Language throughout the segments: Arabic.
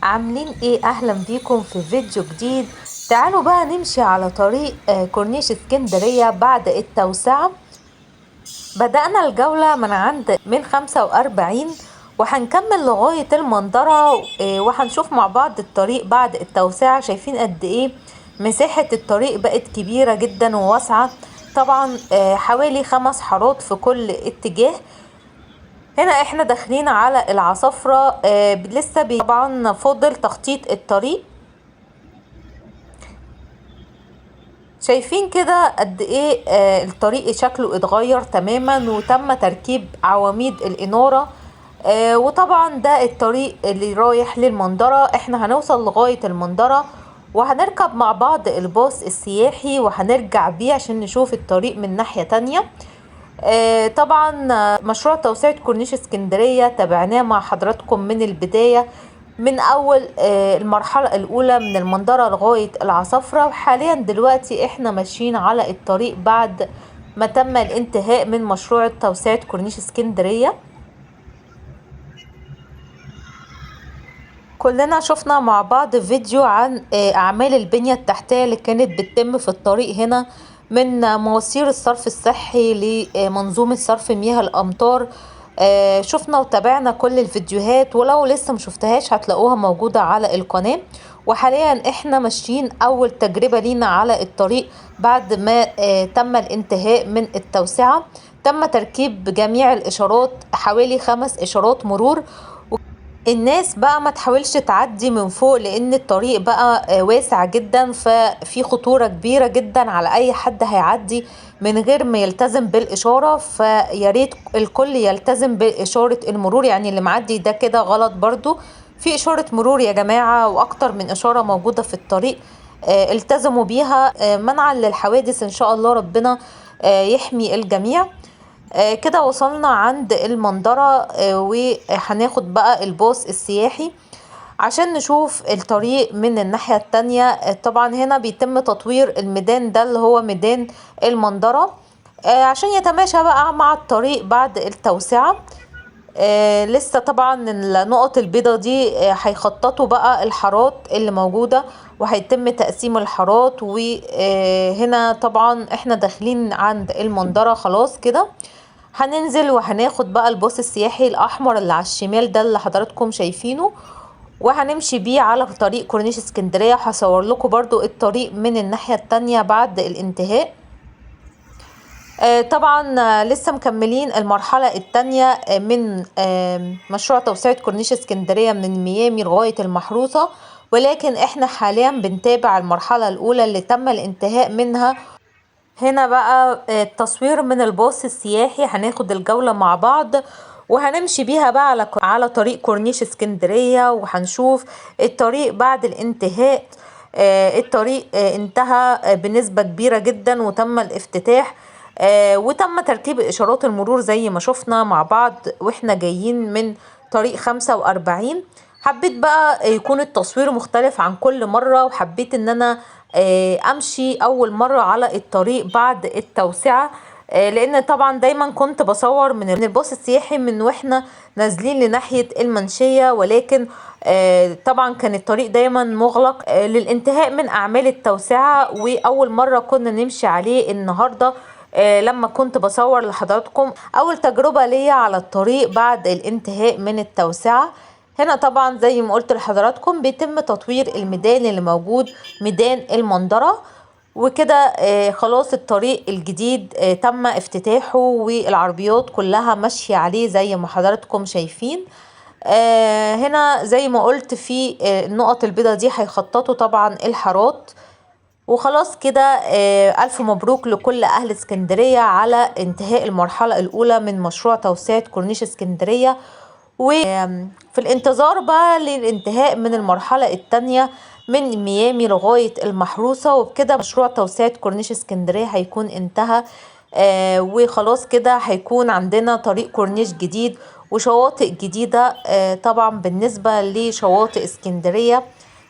عاملين ايه؟ اهلا بيكم في فيديو جديد. تعالوا بقى نمشي على طريق كورنيش اسكندرية بعد التوسعة. بدأنا الجولة من 45 وهنكمل لغاية المنظرة، وهنشوف مع بعض الطريق بعد التوسعة. شايفين قد ايه مساحة الطريق بقت كبيرة جدا وواسعة. طبعا حوالي 5 حارات في كل اتجاه. هنا احنا داخلين على العصافرة. لسه طبعا فاضل تخطيط الطريق. شايفين كده قد ايه الطريق شكله اتغير تماما وتم تركيب عواميد الانارة. وطبعا ده الطريق اللي رايح للمنظرة. احنا هنوصل لغاية المنظرة وهنركب مع بعض الباص السياحي وهنرجع بيه عشان نشوف الطريق من ناحية تانية. طبعا مشروع توسعة كورنيش اسكندرية تابعناه مع حضراتكم من البداية، من أول المرحلة الأولى من المنظرة لغاية العصافرة. وحاليا دلوقتي احنا ماشيين على الطريق بعد ما تم الانتهاء من مشروع توسعة كورنيش اسكندرية. كلنا شفنا مع بعض فيديو عن أعمال البنية التحتية اللي كانت بتتم في الطريق هنا، من مواسير الصرف الصحي لمنظومة صرف مياه الأمطار. شفنا وتابعنا كل الفيديوهات، ولو لسه مشوفتهاش هتلاقوها موجودة على القناة. وحاليا احنا ماشيين أول تجربة لينا على الطريق بعد ما تم الانتهاء من التوسعة. تم تركيب جميع الإشارات، حوالي 5 إشارات مرور. الناس بقى ما تحاولش تعدي من فوق لان الطريق بقى واسع جدا، ففي خطورة كبيرة جدا على اي حد هيعدي من غير ما يلتزم بالاشارة. فياريت الكل يلتزم باشارة المرور، يعني اللي معدي ده كده غلط. برضو في اشارة مرور يا جماعة، واكتر من اشارة موجودة في الطريق. التزموا بيها منعا للحوادث ان شاء الله. ربنا يحمي الجميع. كده وصلنا عند المنظرة، وهناخد بقى الباص السياحي عشان نشوف الطريق من الناحية التانية. طبعا هنا بيتم تطوير الميدان ده اللي هو ميدان المنظرة، عشان يتماشى بقى مع الطريق بعد التوسعة. لسه طبعا النقط البيضة دي هيخططوا بقى الحارات اللي موجودة، وهيتم تقسيم الحارات. وهنا طبعا احنا داخلين عند المنظرة خلاص كده. هننزل وهناخد بقى الباص السياحي الأحمر اللي على الشمال ده اللي حضراتكم شايفينه، وهنمشي بيه على طريق كورنيش اسكندرية. هصور لكم برضو الطريق من الناحية التانية بعد الانتهاء. طبعا لسه مكملين المرحلة التانية من مشروع توسعة كورنيش اسكندرية من ميامي لغاية المحروسة، ولكن احنا حاليا بنتابع المرحلة الأولى اللي تم الانتهاء منها. هنا بقى التصوير من الباص السياحي. هناخد الجولة مع بعض وهنمشي بيها بقى على طريق كورنيش اسكندرية، وهنشوف الطريق بعد الانتهاء. الطريق انتهى بنسبة كبيرة جدا وتم الافتتاح، وتم تركيب إشارات المرور زي ما شفنا مع بعض واحنا جايين من طريق 45. حبيت بقى يكون التصوير مختلف عن كل مرة، وحبيت ان انا امشي اول مرة على الطريق بعد التوسعة. لان طبعا دايما كنت بصور من الباص السياحي من واحنا نازلين لناحية المنشية، ولكن طبعا كان الطريق دايما مغلق للانتهاء من اعمال التوسعة. واول مرة كنا نمشي عليه النهاردة لما كنت بصور لحضراتكم اول تجربة ليا على الطريق بعد الانتهاء من التوسعة. هنا طبعا زي ما قلت لحضراتكم بيتم تطوير الميدان اللي موجود، ميدان المنظرة. وكده خلاص الطريق الجديد تم افتتاحه والعربيات كلها ماشية عليه زي ما حضراتكم شايفين. هنا زي ما قلت في النقط البيضاء دي هيخططوا طبعا الحارات. وخلاص كده ألف مبروك لكل أهل اسكندرية على انتهاء المرحلة الأولى من مشروع توسعة كورنيش اسكندرية، وفي الانتظار بقى للانتهاء من المرحلة التانية من ميامي لغاية المحروسة. وبكده مشروع توسعة كورنيش اسكندرية هيكون انتهى. وخلاص كده هيكون عندنا طريق كورنيش جديد وشواطئ جديدة. طبعا بالنسبة لشواطئ اسكندرية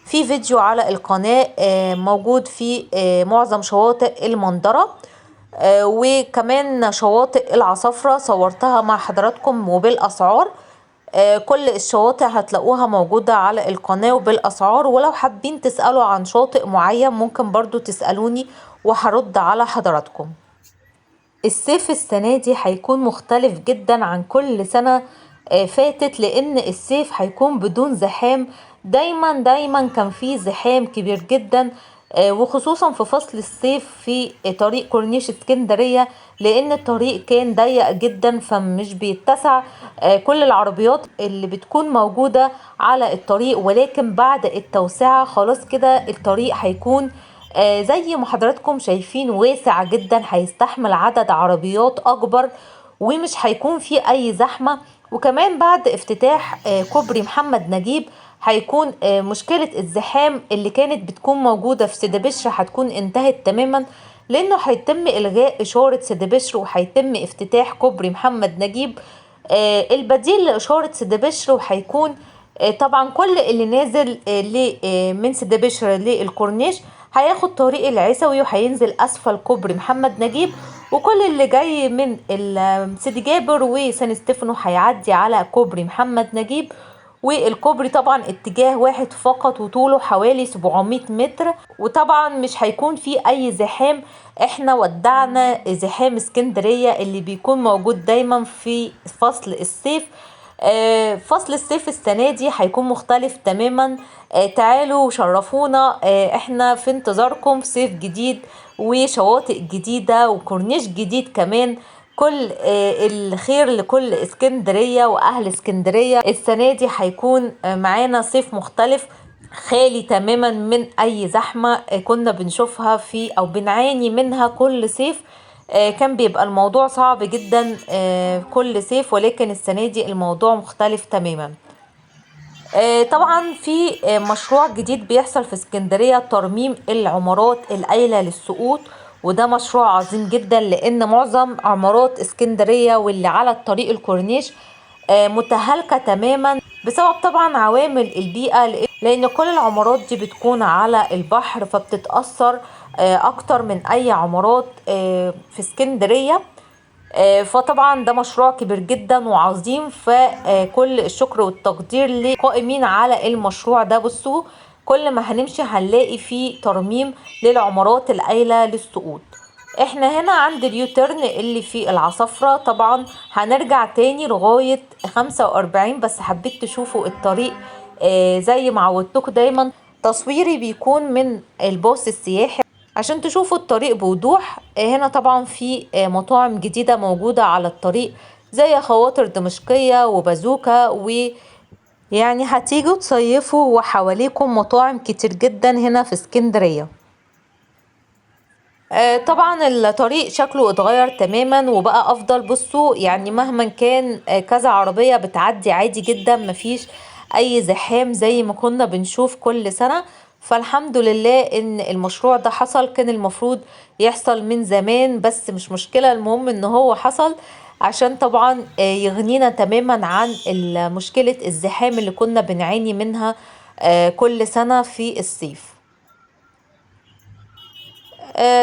في فيديو على القناة موجود في معظم شواطئ المنظرة، وكمان شواطئ العصافرة صورتها مع حضراتكم وبالأسعار. كل الشواطئ هتلاقوها موجودة على القناة وبالأسعار، ولو حابين تسألوا عن شاطئ معين ممكن برضو تسألوني وهرد على حضراتكم. الصيف السنة دي هيكون مختلف جدا عن كل سنة فاتت، لأن الصيف هيكون بدون زحام. دايما كان فيه زحام كبير جدا، وخصوصا في فصل الصيف في طريق كورنيش اسكندرية، لأن الطريق كان ضيق جدا فمش بيتسع كل العربيات اللي بتكون موجودة على الطريق. ولكن بعد التوسعة خلاص كده الطريق هيكون زي ما حضراتكم شايفين واسع جدا، هيستحمل عدد عربيات اكبر ومش هيكون فيه اي زحمة. وكمان بعد افتتاح كوبري محمد نجيب هيكون مشكلة الزحام اللي كانت بتكون موجودة في سيدي بشر هتكون انتهت تماما، لانه هيتم الغاء اشارة سيدي بشر وهيتم افتتاح كوبري محمد نجيب البديل لاشارة سيدي بشر. وهيكون طبعا كل اللي نازل من سيدي بشر للكورنيش هياخد طريق العيسوي وهينزل اسفل كوبري محمد نجيب، وكل اللي جاي من سيدي جابر وسان ستيفانو هيعدي على كوبري محمد نجيب. والكوبري طبعا اتجاه واحد فقط وطوله حوالي 700 متر، وطبعا مش هيكون فيه اي زحام. احنا ودعنا زحام اسكندرية اللي بيكون موجود دايما في فصل الصيف. فصل الصيف السنة دي هيكون مختلف تماما. تعالوا وشرفونا، احنا في انتظاركم في صيف جديد وشواطئ جديدة وكورنيش جديد كمان. كل الخير لكل اسكندرية واهل اسكندرية. السنة دي هيكون معانا صيف مختلف خالي تماما من اي زحمة كنا بنشوفها في او بنعاني منها كل صيف. كان بيبقى الموضوع صعب جدا كل صيف، ولكن السنة دي الموضوع مختلف تماما. طبعا في مشروع جديد بيحصل في اسكندرية، ترميم العمارات القايلة للسقوط، وده مشروع عظيم جدا لان معظم عمارات اسكندرية واللي على الطريق الكورنيش متهالكة تماما بسبب طبعا عوامل البيئة، لان كل العمارات دي بتكون على البحر فبتتأثر اكتر من اي عمارات في اسكندرية. فطبعا ده مشروع كبير جدا وعظيم، فكل الشكر والتقدير للقائمين على المشروع ده. بصوا كل ما هنمشي هنلاقي فيه ترميم للعمارات القايلة للسقوط. احنا هنا عند اليوترن اللي في العصافرة، طبعا هنرجع تاني لغاية 45، بس حبيت تشوفوا الطريق زي ما عودتكم دايما تصويري بيكون من الباص السياحي عشان تشوفوا الطريق بوضوح. هنا طبعا في مطاعم جديدة موجودة على الطريق زي خواطر دمشقية وبازوكا، ويعني هتيجوا تصيفوا وحواليكم مطاعم كتير جدا هنا في اسكندرية. طبعا الطريق شكله اتغير تماما وبقى افضل. بصوا يعني مهما كان كذا عربية بتعدي عادي جدا، مفيش اي زحام زي ما كنا بنشوف كل سنة. فالحمد لله ان المشروع ده حصل، كان المفروض يحصل من زمان بس مش مشكلة، المهم ان هو حصل عشان طبعا يغنينا تماما عن مشكلة الزحام اللي كنا بنعاني منها كل سنة في الصيف.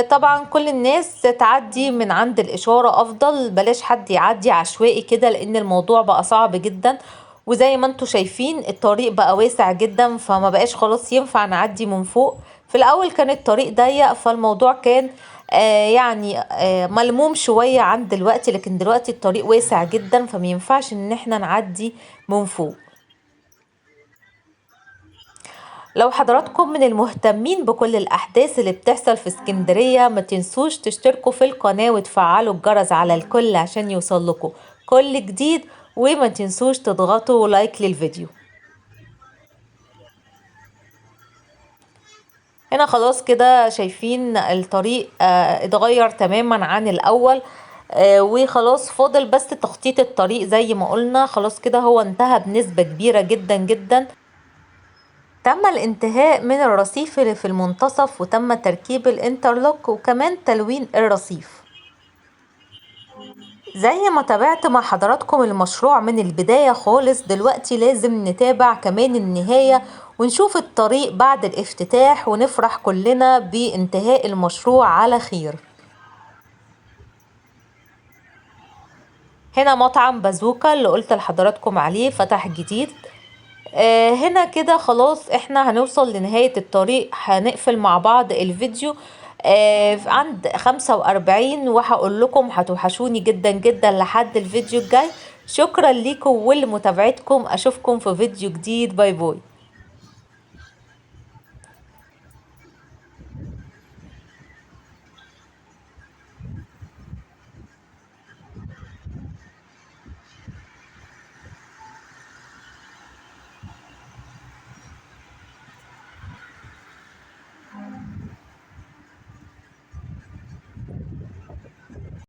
طبعا كل الناس تعدي من عند الإشارة أفضل، بلاش حد يعدي عشوائي كده لأن الموضوع بقى صعب جدا. وزي ما انتوا شايفين الطريق بقى واسع جدا فما بقاش خلاص ينفع نعدي من فوق. في الأول كان الطريق ضيق فالموضوع كان يعني ملموم شوية عن دلوقتي، لكن دلوقتي الطريق واسع جدا فمينفعش ان احنا نعدي من فوق. لو حضراتكم من المهتمين بكل الأحداث اللي بتحصل في اسكندرية ما تنسوش تشتركوا في القناة وتفعلوا الجرس على الكل عشان يوصلكوا كل جديد، وما تنسوش تضغطوا لايك للفيديو. هنا خلاص كده شايفين الطريق اتغير تماما عن الأول، وخلاص فاضل بس تخطيط الطريق زي ما قلنا. خلاص كده هو انتهى بنسبة كبيرة جدا جدا. تم الانتهاء من الرصيف اللي في المنتصف وتم تركيب الانترلوك وكمان تلوين الرصيف. زي ما تابعت مع حضراتكم المشروع من البداية خالص، دلوقتي لازم نتابع كمان النهاية ونشوف الطريق بعد الافتتاح ونفرح كلنا بانتهاء المشروع على خير. هنا مطعم بازوكا اللي قلت لحضراتكم عليه فتح جديد. هنا كده خلاص احنا هنوصل لنهاية الطريق، هنقفل مع بعض الفيديو عند 45، وهقول لكم هتوحشوني جدا جدا لحد الفيديو الجاي. شكرا ليكم ولمتابعتكم، اشوفكم في فيديو جديد، باي باي.